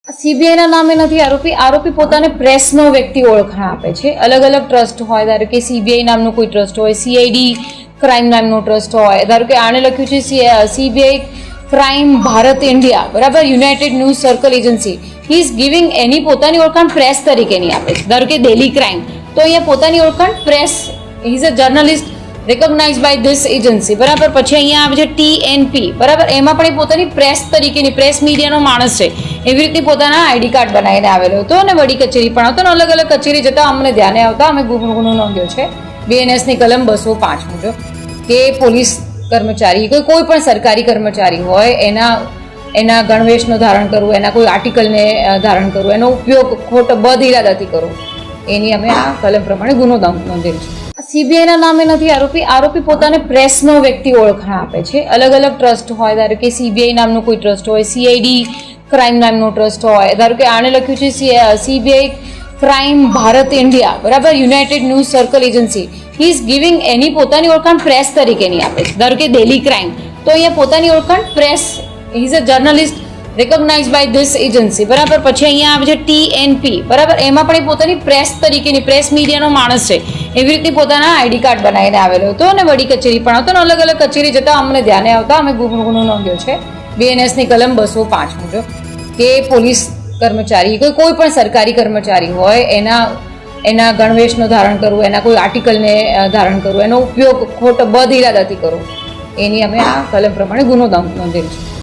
સીબીઆઈના નામે નથી આરોપી પોતાને પ્રેસનો વ્યક્તિ ઓળખાણ આપે છે. અલગ અલગ ટ્રસ્ટ હોય, ધારો કે સીબીઆઈ નામનું કોઈ ટ્રસ્ટ હોય, સીઆઈડી ક્રાઇમ નામનું ટ્રસ્ટ હોય, ધારો કે આણે લખ્યું છે સીબીઆઈ ક્રાઇમ ભારત ઇન્ડિયા, બરાબર, United News Circle Agency. He is giving એની પોતાની ઓળખાણ પ્રેસ તરીકેની આપે છે. ધારો કે ડેલી ક્રાઇમ, તો અહીંયા પોતાની ઓળખાણ press, he is a journalist recognise by this agency, બરાબર. પછી અહીંયા આવે છે TNP, બરાબર, એમાં પણ એ પોતાની પ્રેસ તરીકેની, પ્રેસ મીડિયાનો માણસ છે. એવી રીતે પોતાના આઈડી કાર્ડ બનાવીને આવેલો હતો અને વડી કચેરી પણ આવતો, અને અલગ અલગ કચેરી જતા અમને ધ્યાને આવતા અમે ગુનો નોંધ્યો છે BNSની કલમ 205 મુજબ કે પોલીસ કર્મચારી કોઈ પણ સરકારી કર્મચારી હોય એના ગણવેશનું ધારણ કરવું, એના કોઈ આર્ટિકલને ધારણ કરવું, એનો ઉપયોગ ખોટો બદ ઇરાદાથી કરવો, એની અમે આ કલમ પ્રમાણે ગુનો નોંધેલ છે. સીબીઆઈના નામે નથી આરોપી પોતાને પ્રેસનો વ્યક્તિ ઓળખાણ આપે છે. અલગ અલગ ટ્રસ્ટ હોય, ધારો કે સીબીઆઈ નામનું કોઈ ટ્રસ્ટ હોય, સીઆઈડી ક્રાઇમ નામનું ટ્રસ્ટ હોય, ધારો કે આણે લખ્યું છે સીબીઆઈ ક્રાઇમ ભારત ઇન્ડિયા, બરાબર, United News Circle Agency. He is giving એની પોતાની ઓળખાણ પ્રેસ તરીકેની આપે છે. ધારો કે ડેલી ક્રાઇમ, તો અહીંયા પોતાની ઓળખાણ press, he is a journalist recognise by this agency, બરાબર. પછી અહીંયા આવે છે TNP, બરાબર, એમાં પણ એ પોતાની પ્રેસ તરીકેની, પ્રેસ મીડિયાનો માણસ છે. એવી રીતે પોતાના આઈડી કાર્ડ બનાવીને આવેલો હતો અને વડી કચેરી પણ આવતો, અને અલગ અલગ કચેરી જતા અમને ધ્યાને આવતા અમે ગુનો નોંધ્યો છે BNSની કલમ 205 મુજબ કે પોલીસ કર્મચારી કોઈ પણ સરકારી કર્મચારી હોય એના ગણવેશનું ધારણ કરવું, એના કોઈ આર્ટિકલને ધારણ કરવું, એનો ઉપયોગ ખોટો બદ ઇરાદાથી કરવો, એની અમે આ કલમ પ્રમાણે ગુનો નોંધેલ છે.